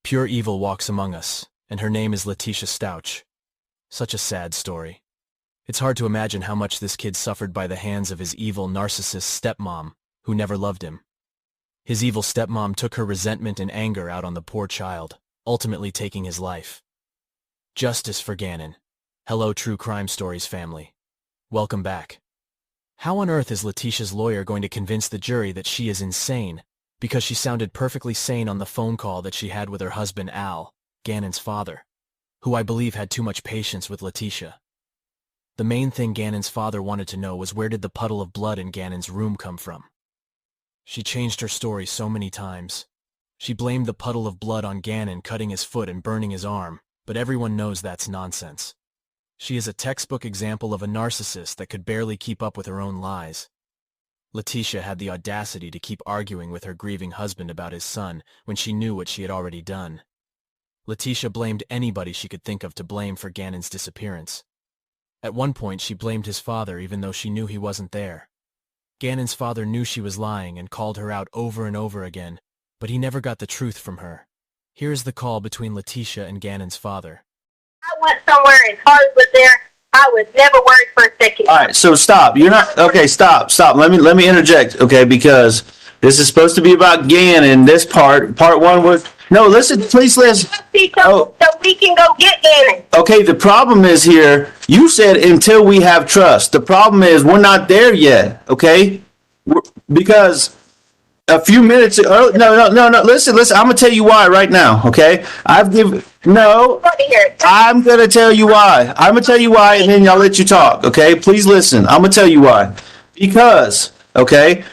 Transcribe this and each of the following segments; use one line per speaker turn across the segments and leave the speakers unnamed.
Pure evil walks among us, and her name is Letecia Stauch. Such a sad story. It's hard to imagine how much this kid suffered by the hands of his evil narcissist stepmom, who never loved him. His evil stepmom took her resentment and anger out on the poor child, ultimately taking his life. Justice for Gannon. Hello, True Crime Stories family. Welcome back. How on earth is Letecia's lawyer going to convince the jury that she is insane, because she sounded perfectly sane on the phone call that she had with her husband Al, Gannon's father, who I believe had too much patience with Letecia? The main thing Gannon's father wanted to know was where did the puddle of blood in Gannon's room come from? She changed her story so many times. She blamed the puddle of blood on Gannon cutting his foot and burning his arm, but everyone knows that's nonsense. She is a textbook example of a narcissist that could barely keep up with her own lies. Letecia had the audacity to keep arguing with her grieving husband about his son when she knew what she had already done. Letecia blamed anybody she could think of to blame for Gannon's disappearance. At one point, she blamed his father even though she knew he wasn't there. Gannon's father knew she was lying and called her out over and over again, but he never got the truth from her. Here is the call between Letecia and Gannon's father.
I went somewhere and Carly was there. I was never worried for a second.
All right, so stop. You're not okay. Stop. Let me interject, okay? Because this is supposed to be about Gannon. This part one was no. Listen, please listen.
So we can go get Gannon.
Okay, the problem is here. You said until we have trust. The problem is we're not there yet. Okay, because a few minutes. No. Listen. I'm gonna tell you why right now. Okay, I'm gonna tell you why. And then I'll let you talk. Okay, please listen. I'm gonna tell you why. Because okay,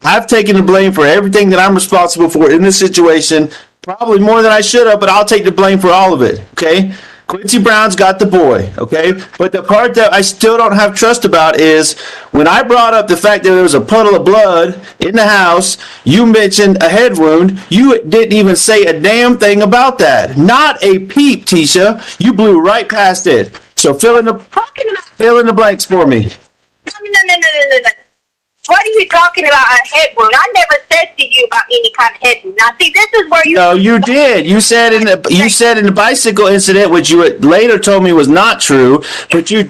I've taken the blame for everything that I'm responsible for in this situation. Probably more than I should have, but I'll take the blame for all of it. Okay. Quincy Brown's got the boy, okay? But the part that I still don't have trust about is when I brought up the fact that there was a puddle of blood in the house, you mentioned a head wound. You didn't even say a damn thing about that. Not a peep, Tisha. You blew right past it. So fill in the blanks for me.
No. What are you talking about, a head wound? I never said to you about any kind of head wound. Now, see, this is where you...
No, you did. You said in the bicycle incident, which you later told me was not true, but you...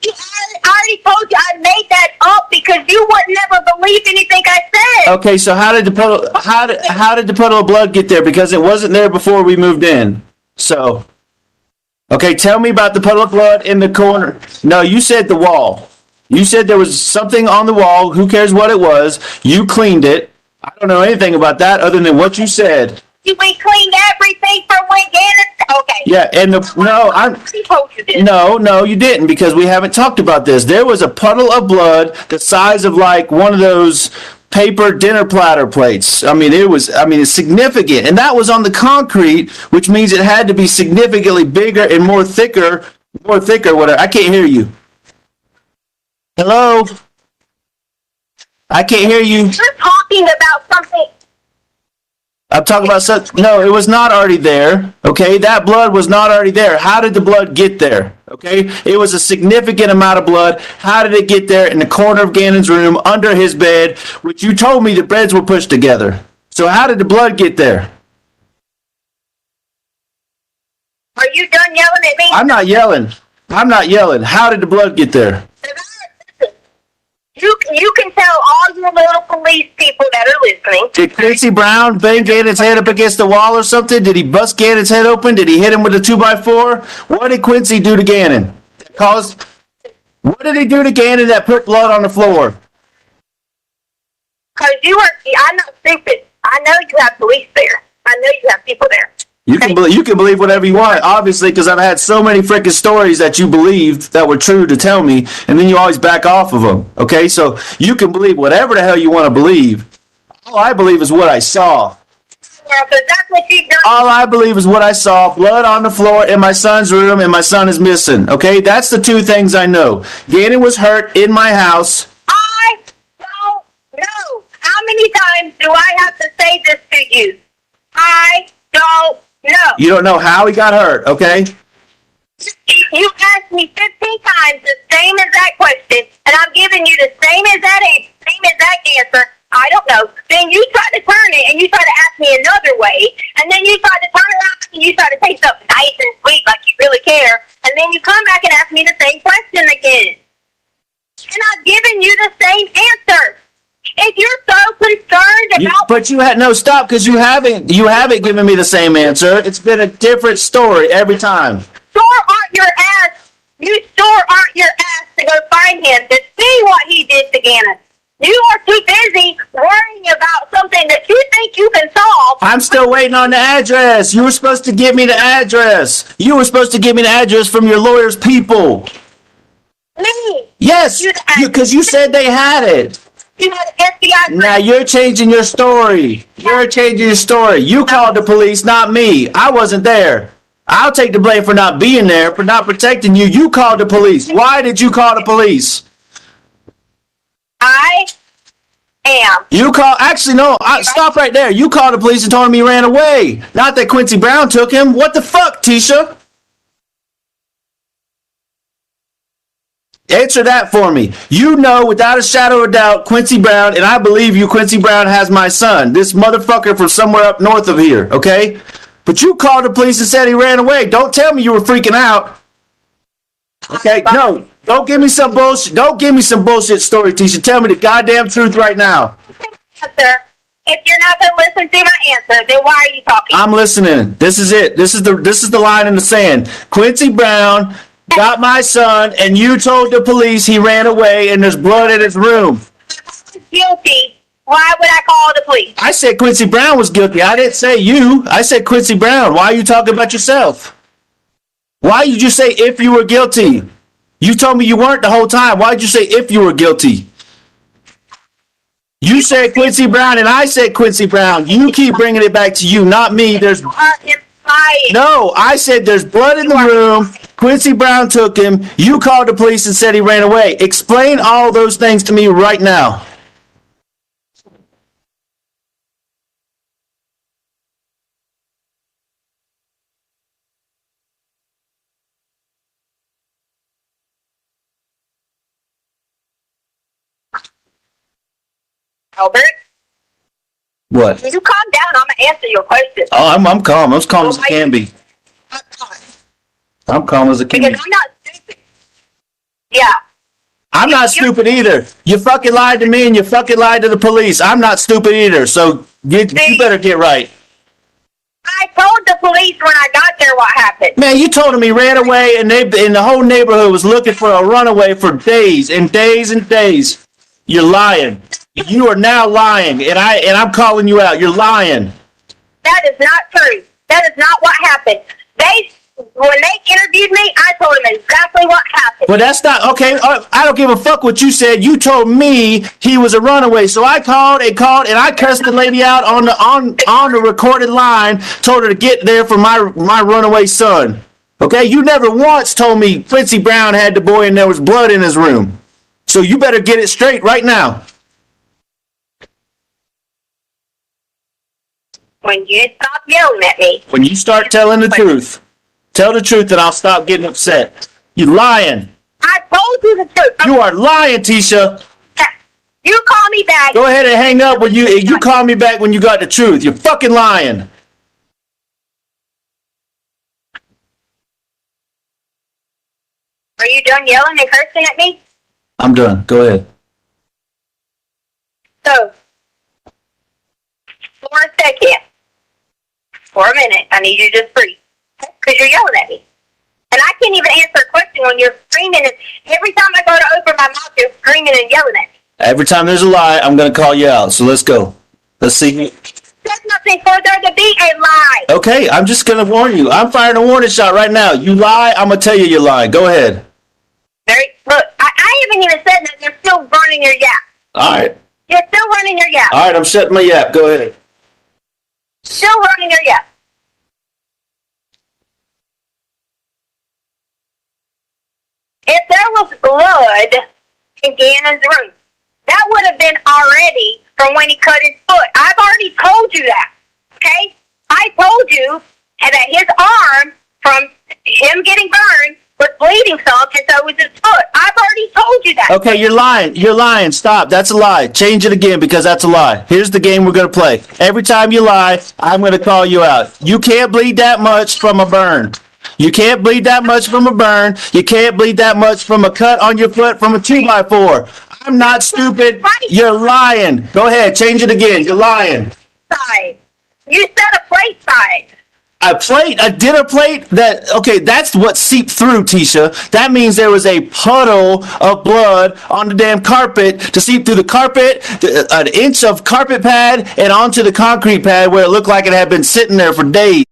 I already told you I made that up because you would never believe anything I said.
Okay, so how did the puddle of blood get there? Because it wasn't there before we moved in. So, okay, tell me about the puddle of blood in the corner. No, you said the wall. You said there was something on the wall. Who cares what it was? You cleaned it. I don't know anything about that other than what you said.
We cleaned everything from when Gannon... Okay.
Yeah, and No, you didn't because we haven't talked about this. There was a puddle of blood the size of like one of those paper dinner platter plates. It's significant. And that was on the concrete, which means it had to be significantly bigger and more thicker, whatever. I can't hear you. Hello? I can't hear you.
You're talking about something.
I'm talking about something. No, it was not already there. Okay, that blood was not already there. How did the blood get there? Okay, it was a significant amount of blood. How did it get there in the corner of Gannon's room, under his bed, which you told me the beds were pushed together? So how did the blood get there?
Are you done yelling at me?
I'm not yelling. How did the blood get there?
You can tell all your little police people that are listening.
Did Quincy Brown bang Gannon's head up against the wall or something? Did he bust Gannon's head open? Did he hit him with a 2x4? What did Quincy do to Gannon? What did he do to Gannon that put blood on the floor?
Because I'm not stupid. I know you have police there. I know you have people there.
You can believe whatever you want, obviously, because I've had so many freaking stories that you believed that were true to tell me, and then you always back off of them. Okay, so you can believe whatever the hell you want to believe. All I believe is what I saw.
Yeah, because that's what you've done.
All I believe is what I saw. Blood on the floor in my son's room, and my son is missing. Okay, that's the two things I know. Gannon was hurt in my house.
I don't know. How many times do I have to say this to you? I don't know.
You don't know how he got hurt, okay?
You asked me 15 times the same exact question, and I'm giving you the same exact answer. I don't know. Then you try to turn it, and you try to ask me another way, and then you try to turn and you try to take something nice and sweet like you really care, and then you come back and ask me the same question again. And I've given you the same answer. If you're so concerned about...
But you had no stop, because you haven't given me the same answer. It's been a different story every time.
Sure aren't your ass. You sure aren't your ass to go find him to see what he did to Gannon. You are too busy worrying about something that you think you can solve.
I'm still waiting on the address. You were supposed to give me the address. You were supposed to give me the address from your lawyer's people.
Me?
Yes, because you said they had it.
You had FBI.
Now you're changing your story. You're changing your story. You called the police, not me. I wasn't there. I'll take the blame for not being there, for not protecting you. You called the police. Why did you call the police?
I am.
You call. Actually, no. Stop right there. You called the police and told him he ran away. Not that Quincy Brown took him. What the fuck, Tisha? Answer that for me. You know without a shadow of a doubt Quincy Brown, and I believe you, Quincy Brown has my son. This motherfucker from somewhere up north of here, okay? But you called the police and said he ran away. Don't tell me you were freaking out. Okay, no. Don't give me some bullshit. Don't give me some bullshit story, Tisha. Tell me the goddamn truth right now.
Answer. If you're not going to listen to my answer, then why are you talking?
I'm listening. This is it. This is the line in the sand. Quincy Brown got my son, and you told the police he ran away, and there's blood in his room.
Guilty. Why would I call the police?
I said Quincy Brown was guilty. I didn't say you. I said Quincy Brown. Why are you talking about yourself? Why did you say if you were guilty? You told me you weren't the whole time. Why did you say if you were guilty? You said Quincy Brown, and I said Quincy Brown. You keep bringing it back to you, not me. There's... No, I said there's blood in the room. Quincy Brown took him. You called the police and said he ran away. Explain all those things to me right now.
Albert?
What?
You calm down. I'm going to answer your question.
Oh, I'm calm. I'm as calm as I can be. I'm calm as I can be.
Because I'm not stupid. Yeah.
I'm not stupid either. You fucking lied to me and you fucking lied to the police. I'm not stupid either, so you better get right.
I told the police when I got there what happened.
Man, you told them he ran away and the whole neighborhood was looking for a runaway for days and days and days. You're lying. You are now lying, and I'm calling you out. You're lying.
That is not true. That is not what happened. When they interviewed me, I told them exactly what happened.
But that's not okay. I don't give a fuck what you said. You told me he was a runaway, so I called, and I cussed the lady out on the recorded line. Told her to get there for my runaway son. Okay, you never once told me Quincy Brown had the boy and there was blood in his room. So you better get it straight right now.
When you stop yelling at me.
When you start telling the truth. Tell the truth and I'll stop getting upset. You lying.
I told you the truth.
You are lying, Tisha.
You call me back.
Go ahead and hang up when you call me back when you got the truth. You're fucking lying.
Are you done yelling and cursing at me?
I'm done. Go ahead.
So, for a second, for a minute, I need you to just breathe. Because you're yelling at me. And I can't even answer a question when you're screaming. And every time I go to open my mouth, you're screaming and yelling at me.
Every time there's a lie, I'm going to call you out. So let's go. Let's see.
There's nothing for there to be a lie.
Okay, I'm just going to warn you. I'm firing a warning shot right now. You lie, I'm going to tell you you're lying. Go ahead.
Look, I haven't even said that. You're still running your yap.
All right.
You're still running your yap.
All right, I'm shutting my yap. Go ahead.
Still running your yap. If there was blood in Gannon's room, that would have been already from when he cut his foot. I've already told you that, okay? I told you that his arm, from him getting burned, was bleeding some, and so was his foot. I've already told you that.
Okay, you're lying. You're lying. Stop. That's a lie. Change it again because that's a lie. Here's the game we're going to play. Every time you lie, I'm going to call you out. You can't bleed that much from a burn. You can't bleed that much from a burn. You can't bleed that much from a cut on your foot from a 2x4. I'm not stupid. You're lying. Go ahead. Change it again. You're lying.
Side. You said a plate side.
A dinner plate okay, that's what seeped through, Tisha. That means there was a puddle of blood on the damn carpet to seep through the carpet, an inch of carpet pad, and onto the concrete pad where it looked like it had been sitting there for days.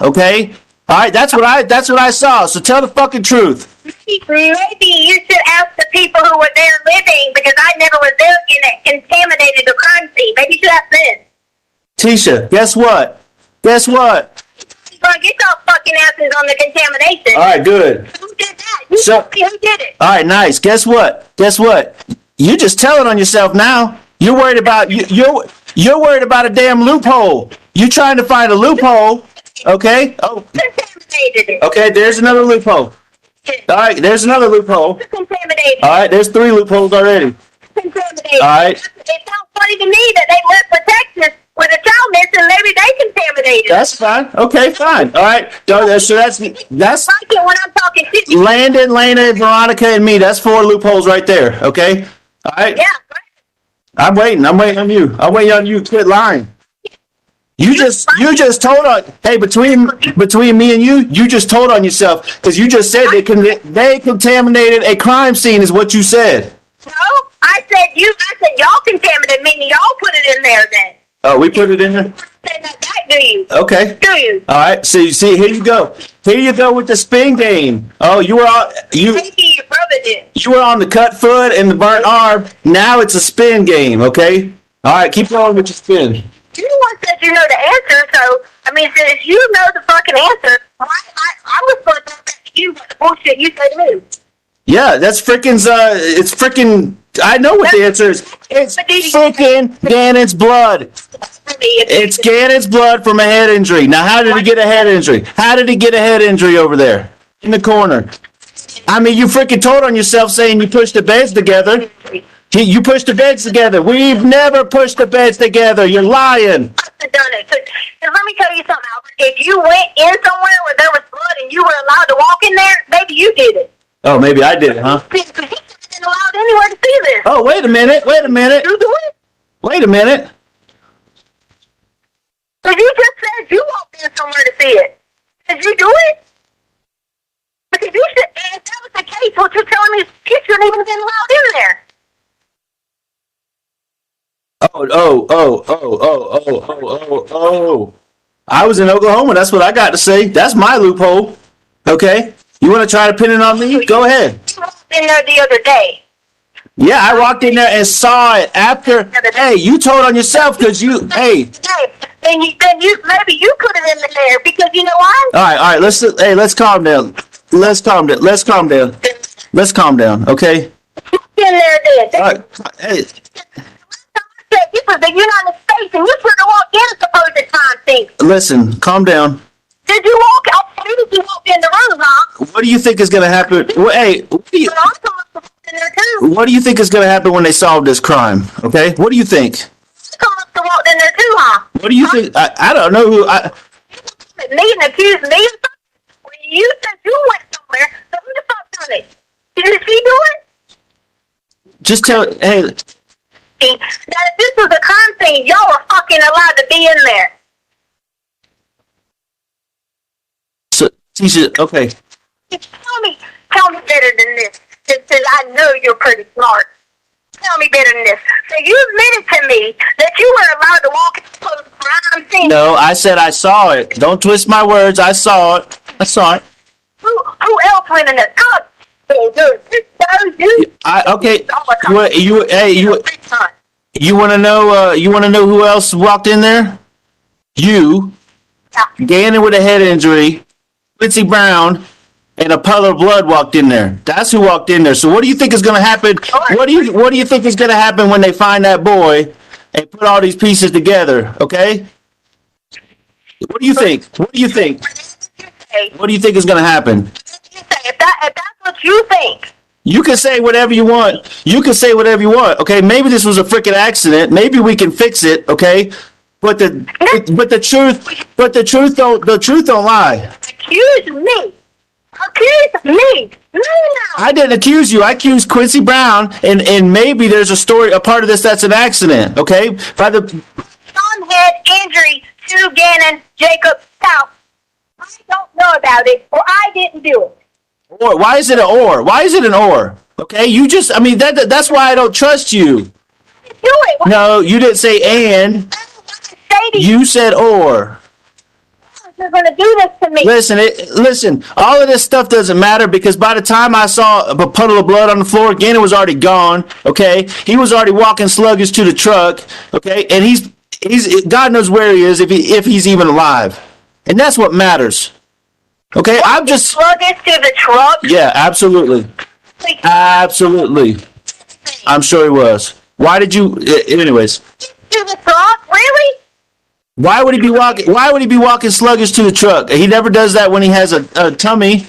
Okay? Alright, that's what I saw. So tell the fucking truth.
Maybe you should ask the people who were there living, because I never was there and it contaminated the crime scene. Maybe you should ask them.
Tisha, guess what? Guess what?
Bro, get your fucking asses on the contamination.
Alright, good.
Who did that? Who did it?
Alright, nice. Guess what? Guess what? You're just telling on yourself now. You're worried about you're worried about a damn loophole. You're trying to find a loophole. Okay? Oh.
Contaminated it.
Okay, there's another loophole. Alright, there's another loophole.
Contaminated.
Alright, there's 3 loopholes already.
Contaminated.
Alright.
It sounds funny to me that they left for Texas with a child missing. Maybe they contaminated.
That's fine. Okay, fine. Alright. So that's
I like it when I'm talking shit.
Landon, Lena, Veronica, and me. That's 4 loopholes right there. Okay? Alright?
Yeah.
I'm waiting on you. I'm waiting on you to quit lying. You just told on, hey, between me and you just told on yourself because you just said they contaminated a crime scene is what you said.
No, I said y'all contaminated, meaning y'all put it in there then.
Oh, we put it in there?
Do you?
Okay.
Do you?
All right, so you see, here you go. Here you go with the spin game. Oh,
Maybe your brother did.
You were on the cut foot and the burnt arm. Now it's a spin game, okay? All right, keep going with your spin.
You the one said you know the answer, so, I mean, since you know the fucking answer, I was supposed to ask you what the bullshit you said to me.
Yeah, that's it's frickin', I know what the answer is. It's frickin' Gannon's blood. It's Gannon's blood from a head injury. Now, how did he get a head injury? How did he get a head injury over there in the corner? I mean, you frickin' told on yourself saying you pushed the beds together. You pushed the beds together. We've never pushed the beds together. You're lying.
I've done it. Cause let me tell you something, Albert. If you went in somewhere where there was blood and you were allowed to walk in there, maybe you did it.
Oh, maybe I did it, huh?
Because he wasn't allowed anywhere to see this.
Oh, wait a minute.
You do it?
Wait a minute.
Because you just said you walked in somewhere to see it. Did you do it? Because you should, if that was the case, what you're telling me is you shouldn't even have been allowed in there.
Oh. I was in Oklahoma. That's what I got to say. That's my loophole. Okay? You want to try to pin it on me? Go ahead.
You walked in there the other day.
Yeah, I walked in there and saw it after. Hey, you told on yourself because you, hey.
Then you maybe you could have been there because you know why?
All right. Let's calm down. Let's calm down, okay?
In there then.
All right. Hey.
This was the United States, and you should have walked in a supposed crime scene.
Listen, calm down.
Did you walk out? Did you walk in the room, huh?
What do you think is going to happen? Hey, what do you think is going to happen when they solve this crime? Okay, what do you think?
You must have walked in there too, huh?
What do you think? I don't know who.
Me and accused me of something? When you said you went somewhere, so who the fuck done it? Did she do it?
Just tell. Hey.
That if this was a crime scene, y'all were fucking allowed to be in there.
So, Tisha, okay.
Tell me better than this, since I know you're pretty smart. Tell me better than this. So you admitted to me that you were allowed to walk into a crime scene.
No, I said I saw it. Don't twist my words. I saw it.
Who else went in there? God.
Okay. You want to know? You want to know who else walked in there? you, Gannon with a head injury, Quincy Brown, and a puddle of blood walked in there. That's who walked in there. So what do you think is going to happen? What do you think is going to happen when they find that boy and put all these pieces together? Okay. What do you think? What do you think? What do you think is going to happen?
If that's what you think.
You can say whatever you want. You can say whatever you want. Okay. Maybe this was a freaking accident. Maybe we can fix it. Okay. But the truth don't lie.
Accuse me. Accuse me. No.
I didn't accuse you. I accused Quincy Brown, and maybe there's a part of this that's an accident. Okay. By the
Some head injury to Gannon Jacob Stauch. I don't know about it, or I didn't do it.
or why is it an or? Why is it an or? Okay. That's why I don't trust you.
Do it.
No, you didn't say and. You said or.
You're going to do this to me.
Listen. All of this stuff doesn't matter because by the time I saw a puddle of blood on the floor, Gannon was already gone. Okay, he was already walking sluggish to the truck. Okay, and he's God knows where he is if he's even alive, and that's what matters. Okay, I'm just
sluggish to the truck.
Yeah, absolutely, absolutely. I'm sure he was. Why did you? Anyways.
To the truck, really?
Why would he be walking sluggish to the truck? He never does that when he has a tummy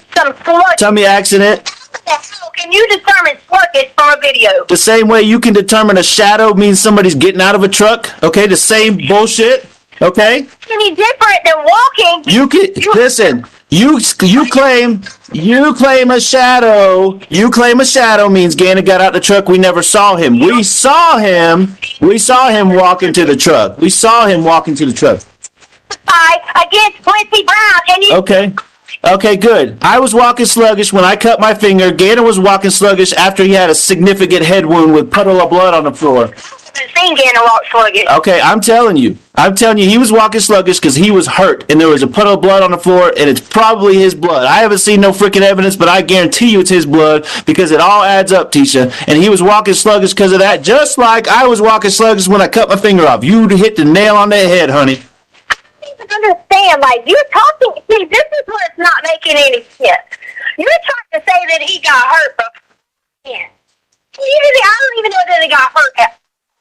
accident.
How can you determine sluggish from a video?
The same way you can determine a shadow means somebody's getting out of a truck. Okay, the same bullshit. Okay.
Any different than walking?
Listen. You claim a shadow. You claim a shadow means Gannon got out the truck. We never saw him. We saw him walking to the truck.
Against Quincy Brown and you.
Okay, good. I was walking sluggish when I cut my finger. Gannon was walking sluggish after he had a significant head wound with puddle of blood on the floor.
I haven't seen Gannon walk sluggish.
Okay, I'm telling you, he was walking sluggish because he was hurt, and there was a puddle of blood on the floor, and it's probably his blood. I haven't seen no freaking evidence, but I guarantee you it's his blood because it all adds up, Tisha. And he was walking sluggish because of that, just like I was walking sluggish when I cut my finger off. You hit the nail on the head, honey.
Understand, like you're talking. See, this is where it's not making any sense. You're trying to say that he got hurt, but yeah, I don't even know that he got hurt.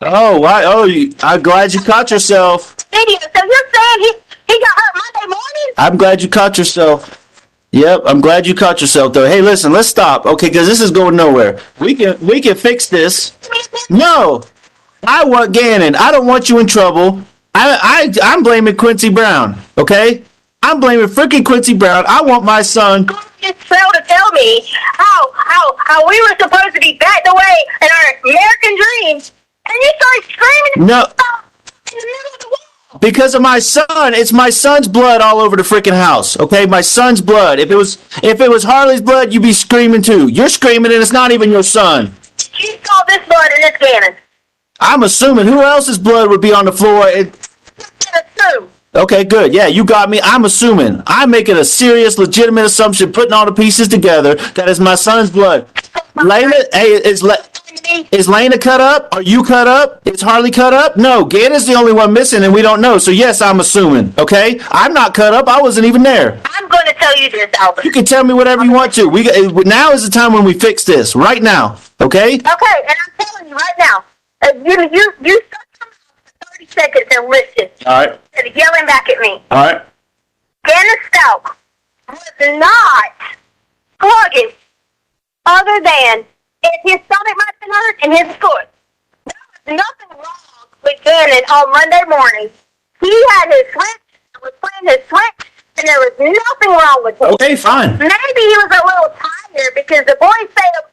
Oh, why? Oh, I'm glad you caught yourself.
Video. So you're saying he got hurt Monday morning?
I'm glad you caught yourself. Yep, I'm glad you caught yourself though. Hey, listen, let's stop, okay? Because this is going nowhere. We can fix this. No, I want Gannon. I don't want you in trouble. I'm blaming Quincy Brown, okay? I'm blaming freaking Quincy Brown. I want my son.
You failed to tell me how we were supposed to be backed away in our American dreams, and you started screaming.
No,
in the middle of the wall.
Because of my son. It's my son's blood all over the freaking house, okay? My son's blood. If it was Harley's blood, you'd be screaming too. You're screaming, and it's not even your son.
You saw this blood in this cannon.
I'm assuming who else's blood would be on the floor. Okay, good. Yeah, you got me. I'm assuming. I'm making a serious, legitimate assumption, putting all the pieces together. That is my son's blood. Lena, hey, is Lena cut up? Are you cut up? Is Harley cut up? No, Gannon's the only one missing, and we don't know. So yes, I'm assuming. Okay, I'm not cut up. I wasn't even there.
I'm going to tell you this, Albert.
You can tell me whatever you want to. Now is the time when we fix this. Right now. Okay.
Okay, and I'm telling you right now. You shut your mouth for 30 seconds and listen.
All right.
Instead of yelling back at me.
All right.
Gannon Stauch was not sluggish other than if his stomach might have been hurt and his foot. There was nothing wrong with Gannon on Monday morning. He had his switch, was playing his switch, and there was nothing wrong with him.
Okay, fine.
Maybe he was a little tired because the boy stayed up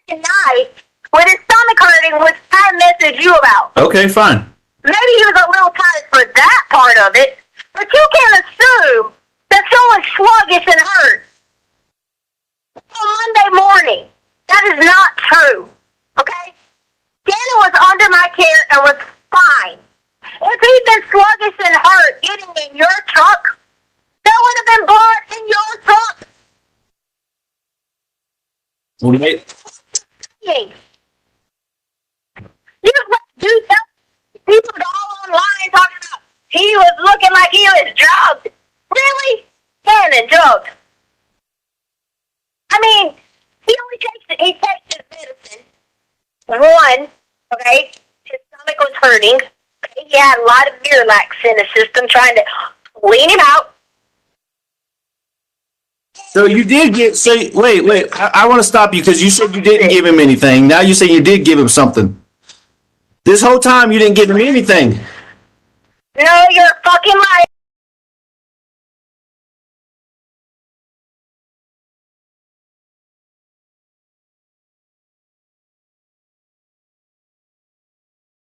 night with his stomach hurting, which I messaged you about.
Okay, fine.
Maybe he was a little tired for that part of it, but you can't assume that someone's sluggish and hurt on Monday morning. That is not true, okay? Gannon was under my care and was fine. If he'd been sluggish and hurt getting in your truck, there would have been blood in your truck.
Wait.
You tell people all online talking about he was looking like he One, okay, his stomach was hurting. Okay, he had a lot of Miralax in his system trying to lean him out.
So you did get. So wait. I want to stop you because you said you didn't give him anything. Now you say you did give him something. This whole time you didn't give him anything.
No, you're a fucking liar.